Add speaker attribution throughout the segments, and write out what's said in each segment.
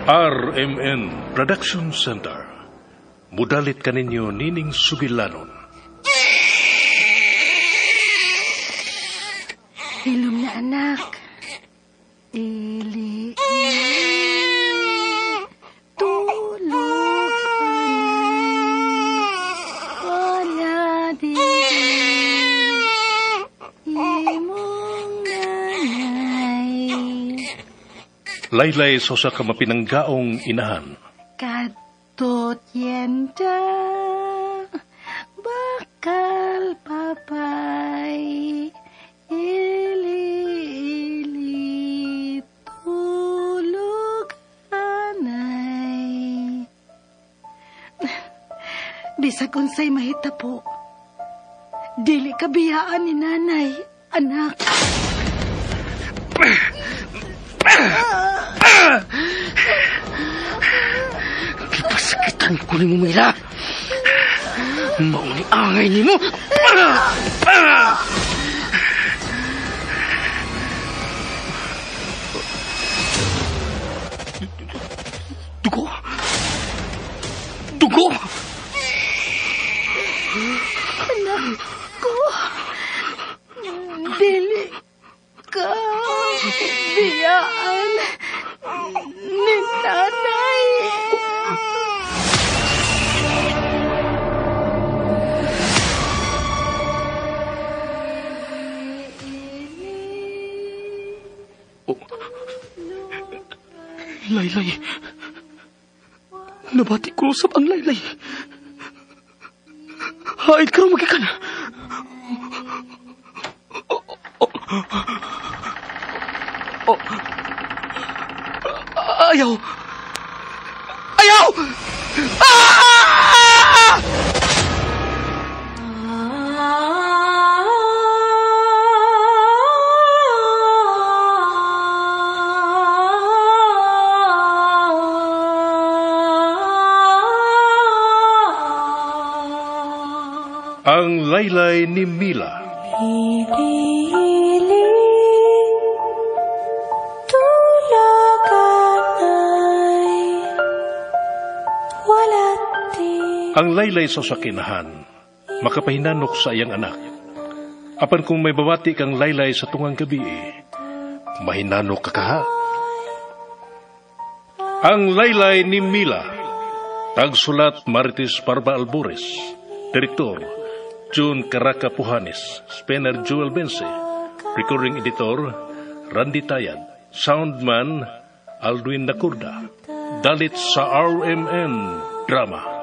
Speaker 1: RMN Production Center. Mudalit kaninyo Nining Subilanon.
Speaker 2: Hilom na anak. Ili. Tulog wala di imong nanay.
Speaker 1: Laylay sa usa ka mapinanggaong inahan.
Speaker 2: Kadtot yenda bakal papay ili tulog anay. Bisag unsay mahita po, dili kabiyaan ni nanay, anak.
Speaker 3: Gipasakitan ko ni mo, Mila. Mauni angay ni mo. Dugo. Dugo.
Speaker 2: Anak ko, dili ka biyaan ni nanay.
Speaker 3: Laylay. Nabati ko sa ang Laylay. Haid ka rin magikan. Ayaw. Ayaw! Ah!
Speaker 1: Ang Laylay ni Mila. Ang Laylay sa sakinahan, makapahinanok sa iyang anak. Apan kung may babati kang Laylay sa tungang gabi, mahinanok ka kaha. Ang Laylay ni Mila. Tagsulat Marites Parba Albores. Direktor June Caraca Pujanes. Spener Joel Bense. Recording Editor Randy Tayad. Soundman Aldwin Nacurda. Dalit sa RMN Drama.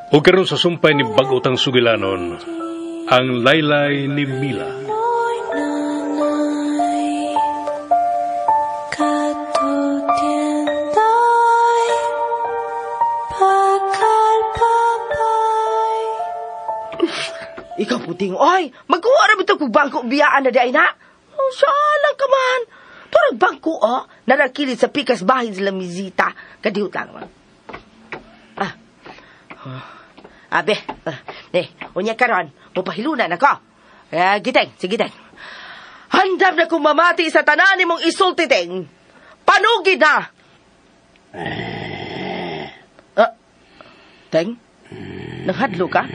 Speaker 1: O karon sa sumpay ni Bagotang Sugilanon, ang Laylay ni Mila.
Speaker 3: Ikaw puting, oy, magkuha na bito kong bangko biyaan na di ay na. Oh, salang ka man. Turag bangko, narakilid sa pikas bahin sila misita. Kadihot lang man. Abe, unya karon, mupahilunan ako. Giteng, sige Teng. Handam na kong mamati sa tanan ni mong isulti, Teng. Panugid na! Teng, naghadlo ka?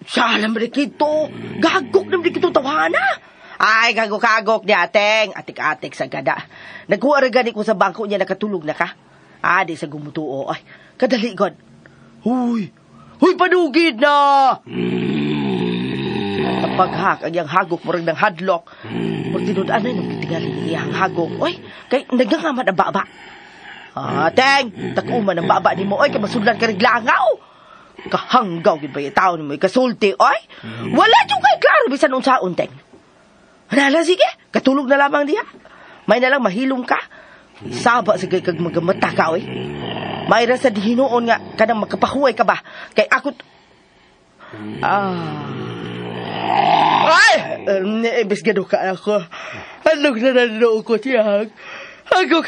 Speaker 3: Salam rin kito. Gagok naman rin kito tawana. Ay, gagok-gagok niya, Teng. Atik-atik sa gada. Nagkuha rin gani ko sa bangko niya, nakatulog na ka. Di sa gumutuo. Ay, kadali, God. Huy, panugid na! Paghak, ang iyang hagok mo rin ng hadlock. Magtinudaan na nung kitingali ng iyang hagok. Oy, kay nagangaman ang baba. Teng, takuman ang baba ni mo. Oy, kay masudlan ka rin langaw. Kahanggaw gid ba yung tao ni mo kasulti, oy? Wala yung kay klaro bisan unsaon teng. Hala, sige, katulog na lamang diha. May nalang mahilom ka. Saba sige kag magamata ka, oy. Mayra sa dihinoon nga kanang magkapahuway ka ba? Kay ako Ay! Imbesgado ka ako. Anong nananoon ko tiyag? Agok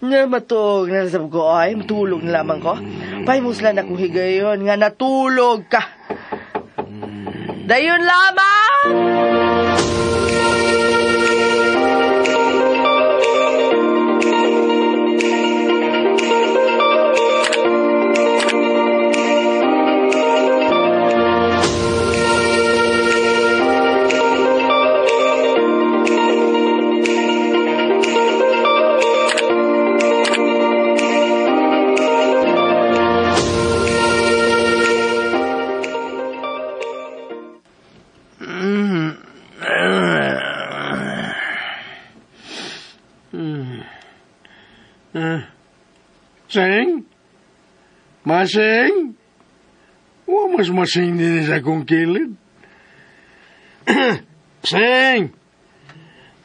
Speaker 3: na matog na sa ko, ay matulog na lamang ko. Paimusla na kong higayon nga natulog ka. Dayon lamang!
Speaker 4: Sing? Masing? Mas masing din sa akong kilid. Sing!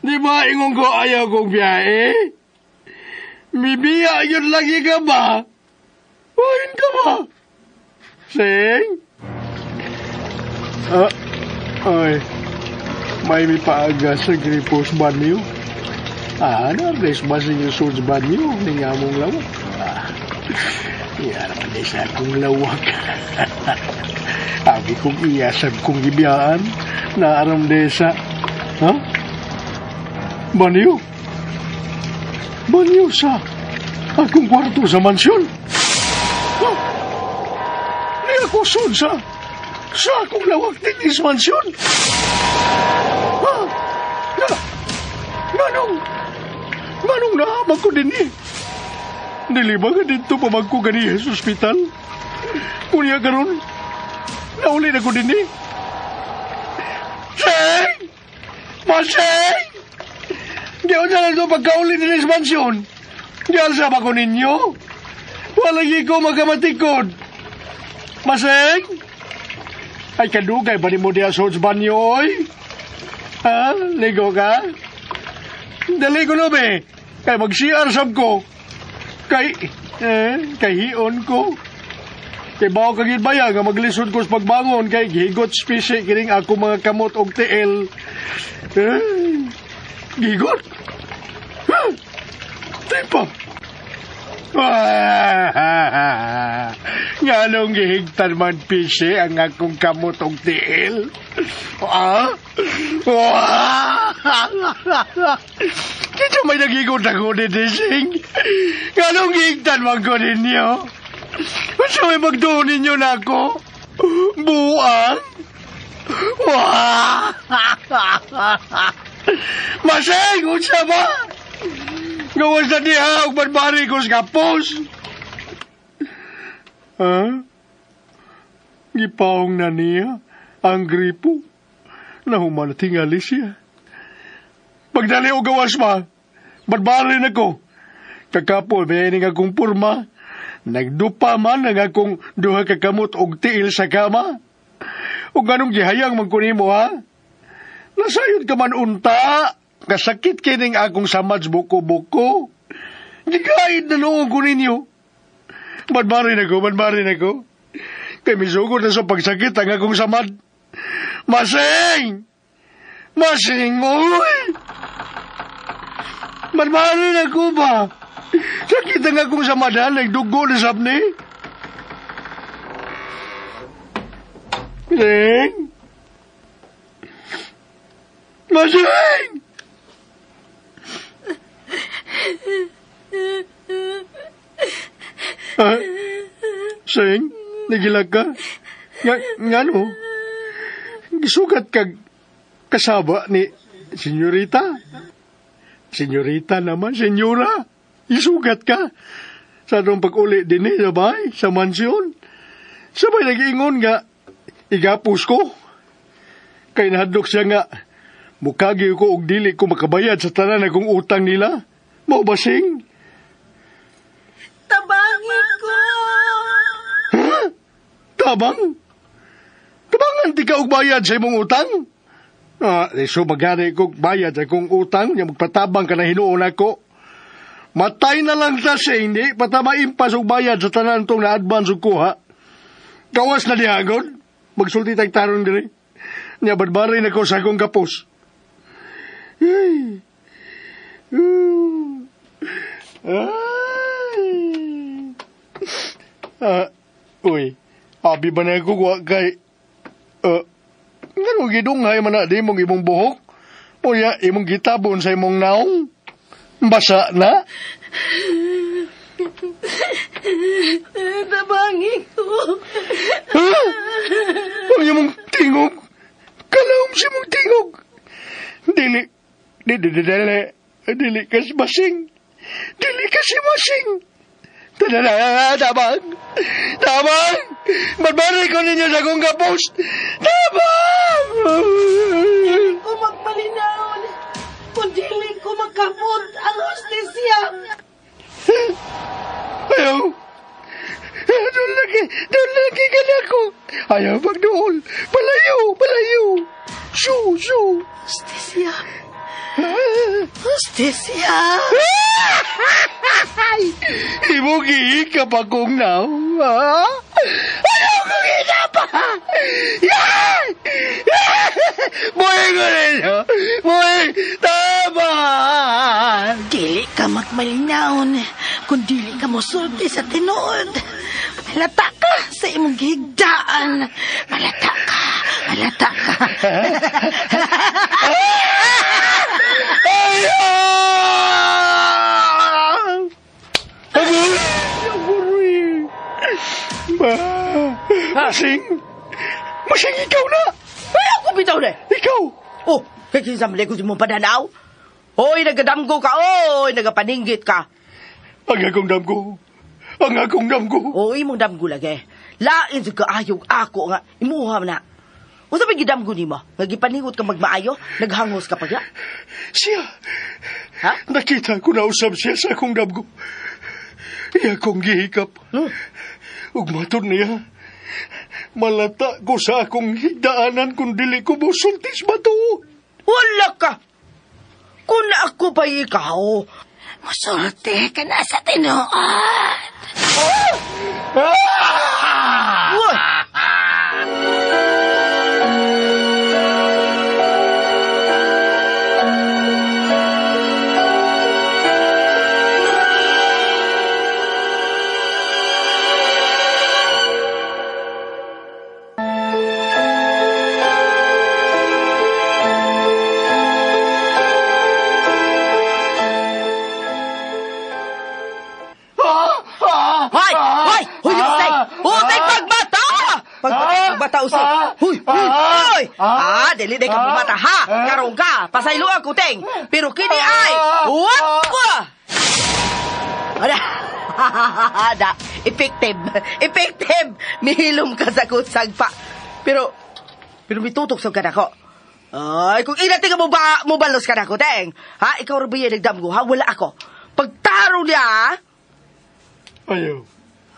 Speaker 4: Di ba ingon ko ayaw kong biyahe? Mibiya yun lagi ka ba? Wain ka ba? Sing? Ay, may paaga sa gripos banyo. Ano, bless masing yung suits banyo, ningamong lawak. Yan naman sa akong lawak. Abi kong iyasag kong ibiyaan na aram desa. Ha? Banyo? Banyo sa akong kwarto sa mansyon? Ha? Di ako sud sa akong lawak tignis mansyon? Ha? Manong nahamag ko din eh. Nilibang ka dito pamagko ganiya sa ospital. Kunya karon, nauli na ko din eh. Seng! Maseng! Diyan na lang ito pagkauli din sa mansyon. Diyan sa ko ninyo. Walagi ko magkamatikod. Maseng! Ay kadugay ba ni mo diya sa banyo, oy? Ha? Ligo ka? Dali ko no, be. Kay mag-CR sab ko. Kay hion ko. Kay bawa kagid baya nga maglisod ko sa pagbangon kay gigot spesi kining ako mga kamot og TL. Gigot? Tipa. Nganong gihigtan man pisi ang akong kamot og TL? Dito may nagigot ako ni Desing. Nganong gihigtan man ko ninyo? Basta may magdoon ninyo na ako? Buang? Maseng, unsa ba? Gawas na diha og barbari ko sa kapos. Gipawong na niya ang gripo. Nahuman na tingali siya. Pagdali o gawas ma, barbari na ko. Kakapol, may nga akong purma. Nagdupa man ang akong duha kakamot og tiil sa kama. O ganong gihayang magkunin mo, ha? Nasayod ka man unta. Kasakit kining akong samad buko-buko. Gigayid na noong ko ninyo. Badbarin ako. Kay misugod na sa pagsakit ang akong samad. Masing! Masing, oy! Badbarin ako ba? Sakit ang akong samadan, nagdugo na sabni. Masing! Masing! Sing, nagilag ka? Nga no? Gisugat kag kasaba ni senyorita. Senyorita naman, senyora. Isugat ka. Sa nung pag-uli din sa bahay, sa mansyon. Sabay nag-iingon nga, igapos ko. Kay nahadlok siya nga, mukagi ko og dili ko makabayad sa tanan akong utang nila. Mao ba, Sing?
Speaker 2: Tabangi ko!
Speaker 4: Ha? Tabang? Tabangan ti ka og bayad sa imong utang? So magari kong bayad sa akong utang, yung magpatabang ka na hinuon ako. Matay na lang ta siya, hindi patamaimpas og bayad sa tanan tong na-advance og kuha. Kawas na diagod, magsulti tag tarong diri. Nya badbarin ako sa akong kapos. Ay. Uy, abi ba na ako kuha kay... Ngano gidungay man na di mong imong buhok? O ya, imong gitabon sa imong naong? Basa na?
Speaker 2: Tabangin ko.
Speaker 4: Ha? Ang imong tingog? Kalawom si mong tingog. Dili kasi masing. Dili kasi masing. Tabang! Tabang! Badbarin ko ninyo sa akong kapos! Tabang!
Speaker 2: Ko magmalinaw. Kung dili ko magkapot ang hostesya.
Speaker 4: Ayaw! Doon lagi ka na ako! Ayaw magdoon! Palayo! Shoo!
Speaker 2: Hostesya. Hostesya.
Speaker 4: Imo gihikap akong now, ha? Ayaw kong hinapa! Buhay ko ninyo! Buhay! Tama!
Speaker 2: Dili ka magmalinaon. Kung dili ka mosulti sa tinuod. Malata ka sa imong gihigdaan. Malata ka.
Speaker 4: Masing ikaw na!
Speaker 3: Ay, ako bitaw na.
Speaker 4: Ikaw!
Speaker 3: Oh, kaya kinsamali ko si mong padanaw. Hoy, nagadamgo ka. Hoy, nagapaninggit ka.
Speaker 4: Ang akong damgo.
Speaker 3: Hoy, mong damgo lagi. Lain sa kaayog ako nga. Imuha na. O sabi gidamgo ni mo? Nagipaningot ka magmaayo? Naghangos ka pa ya?
Speaker 4: Siya.
Speaker 3: Ha?
Speaker 4: Nakita ko na usab siya sa akong damgo. Iya kong gihikap. Ug matod niya. Malata ko sa akong higdaanan kung dili ko mosultis ba to?
Speaker 3: Wala ka! Kung na ako pa ikaw,
Speaker 2: Musulti ka na sa tinuod.
Speaker 3: Uy! Pagbata usay. Huy! Dili ka bumata ha. Karong ka, pasaylo ako teng. Pero kini ay, wap! Ada, effective. Mihilom ka sa kusagpa. Pero mitutok sa kanako. Ay, kung inati ka mo balos ka na ko, teng. Ha, ikaw rin ba yan nagdamgo, ha? Wala ako. Pagtaro niya,
Speaker 4: Ayaw.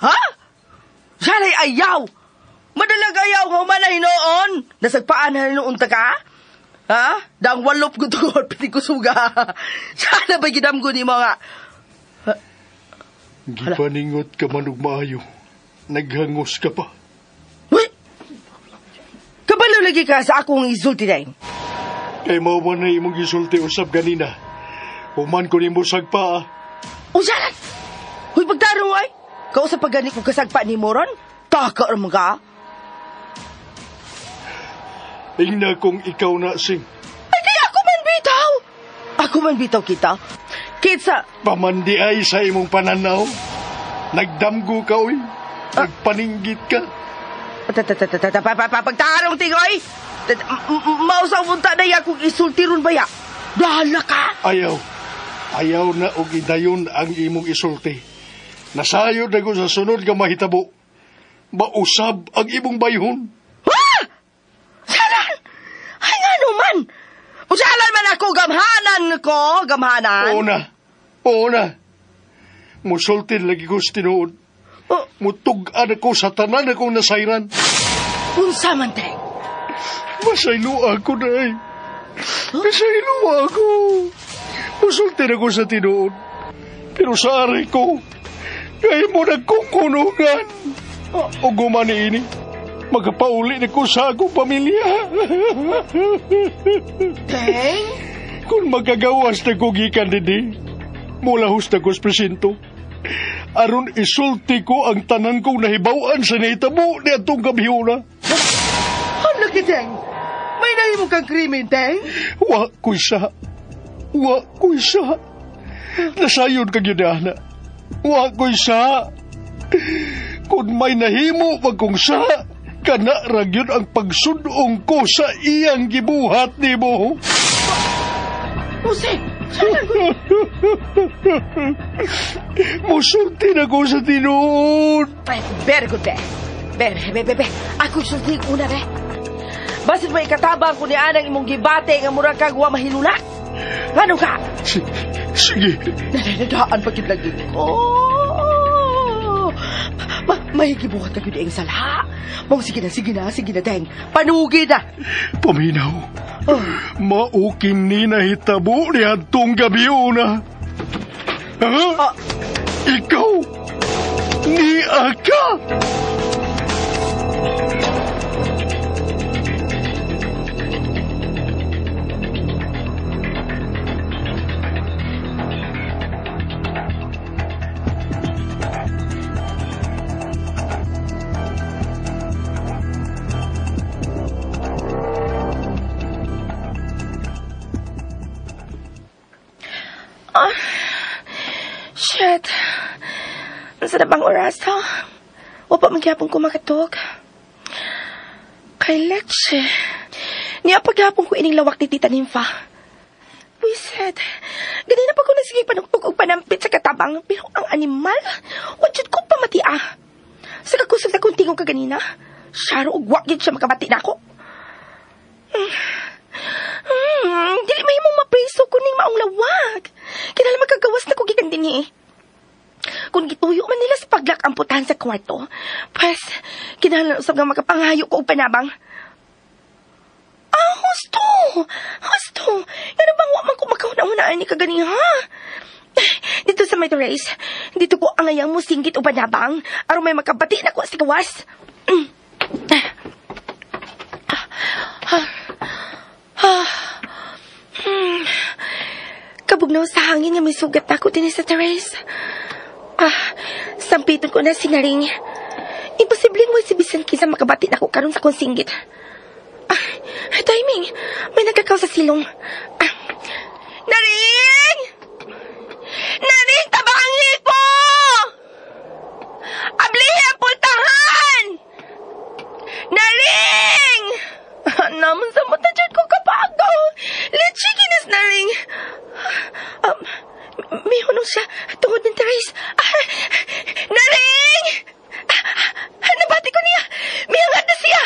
Speaker 3: ha? Sana'y ayaw. Madalag ayaw nga manay noon. Nasagpaan na noon ta ka? Ha? Dang walop ko tungod, piti ko suga. Sana ba gidamgo ni mga...
Speaker 4: Gipaningot ka man og maayo. Naghangos ka pa.
Speaker 3: Uy! Kabalo lagi ka sa akong isulti na yun.
Speaker 4: Kay mao na imong gisulti usab ganina. Human ko nimo sagpa.
Speaker 3: O salat! Uy, pagtarong ay! Kausap pag gani ko kasagpa ni Moron? Taka naman ka?
Speaker 4: Ingna kong ikaw na sing.
Speaker 3: Ay, kaya ako man bitaw kita. Kitsa,
Speaker 4: Pamandi ay sa imong pananaw. Nagdamgo ka, oy. Nagpaninggit ka.
Speaker 3: pagtarong tingoy! Mausaw munta na ya kung isultiron ba ya? Dahala ka!
Speaker 4: Ayaw na og idayon ang imong isulti. Nasayod na ko sa sunod ka mahitabo. Mausab ang imong bayhon.
Speaker 3: Ha? Salan! Ay nga naman! Usalan man ako, gamhanan.
Speaker 4: Oo na. Musultin lagi ko sa tinuod. Mutug-an ako sa tanan akong nasayran.
Speaker 2: Unsa man, Teng?
Speaker 4: Masaylo ako, day. Masaylo ako. Musulti ako sa tinuod. Pero sa ari ko, kaya mo nagkukunungan. O gumani ini, magpauli na ko sa akong pamilya.
Speaker 2: Teng?
Speaker 4: Kung magagawas na ko gikan didi, mula husta ko sa presinto, aron isulti ko ang tanan kong nahibawaan sa naitabo ni atong kabihuna.
Speaker 2: Ano ka, Teng? May nahimo kang krimen, Teng?
Speaker 4: Wa ko'y sa. Nasayon ka yun, Ana. Wa ko'y sa. Kung may nahimo wag kong sa, kana ra gyud ang pagsudong ko sa iyang gibuhat ni mo.
Speaker 2: Jose!
Speaker 4: Musulti na ko sa tinuod.
Speaker 3: Ay, very good, be. Be. Ako sulti una, be. Basit may katabang ko ni anang imong gibate nga murag kag wa mahilula. Ano ka?
Speaker 4: Sige.
Speaker 3: Nadaan pa gid lagi. May gibuhat ka gid ang sala. Mong sige na, Deng. Panugid na.
Speaker 4: Paminaw. Maukim ni nahitabo ni atong gabi una. Ha? Ikaw? Ni Aka?
Speaker 3: Shit. Nasa na bang oras to? O pa magyapong ko makatog? Kay Leche. Niya paghapong ko ining lawak ni Tita Nympha. Wiset. Ganina pa ko nagsige panugtog og panampit sa katabang, pero ang animal, wadyod ko pamatia. Sa kakusog sa kuntingong kaganina, syaro og wagyod siya makabati na ako. Dili may mong mapriso kuning maong lawag. Kinala magkagawas na ko gikan din eh. Kung gituyo man nila sa paglak ang putahan sa kwarto, pues, kinala usab nga makapangayo ko og panabang. Husto. Ano bang waman ko makahuna-hunaan ni kagani, ha? Dito sa may terrace, dito ko ang ayang musinggit o panabang, aron may makabati na ko sa gawas. Kabugnaw sa hangin nga may sugat ako din sa terrace. Sampiton ko na sinaring. Imposibleng mo si Bisan Kisa makabati na ako karon sa kong singgit. Timing! May nagkakaw sa silong. Naring! Naring, tabangi ko! Ablihe, pultahan! Naring! Naman sa mata dyan ko kapagaw. Let's kinis, Naring. May hunong siya tungod ng Therese. Naring! Nabati ko niya. May hangat na siya.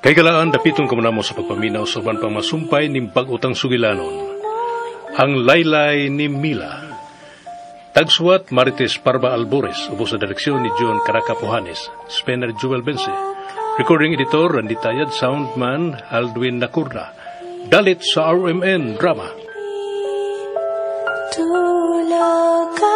Speaker 1: Kay galaan, dapiton ka mo sa pagpaminaw sa uban pang masumpay ni pag-utang sugilanon. Ang laylay ni Mila. Tagsuwat Marites Parba Albores, upo sa direksyon ni John Caraca Pujanes, Spener Joel Bense. Recording editor, Randy Tayad, soundman, Aldwin Nacurda. Dalit sa RMN Drama.
Speaker 5: Tulaga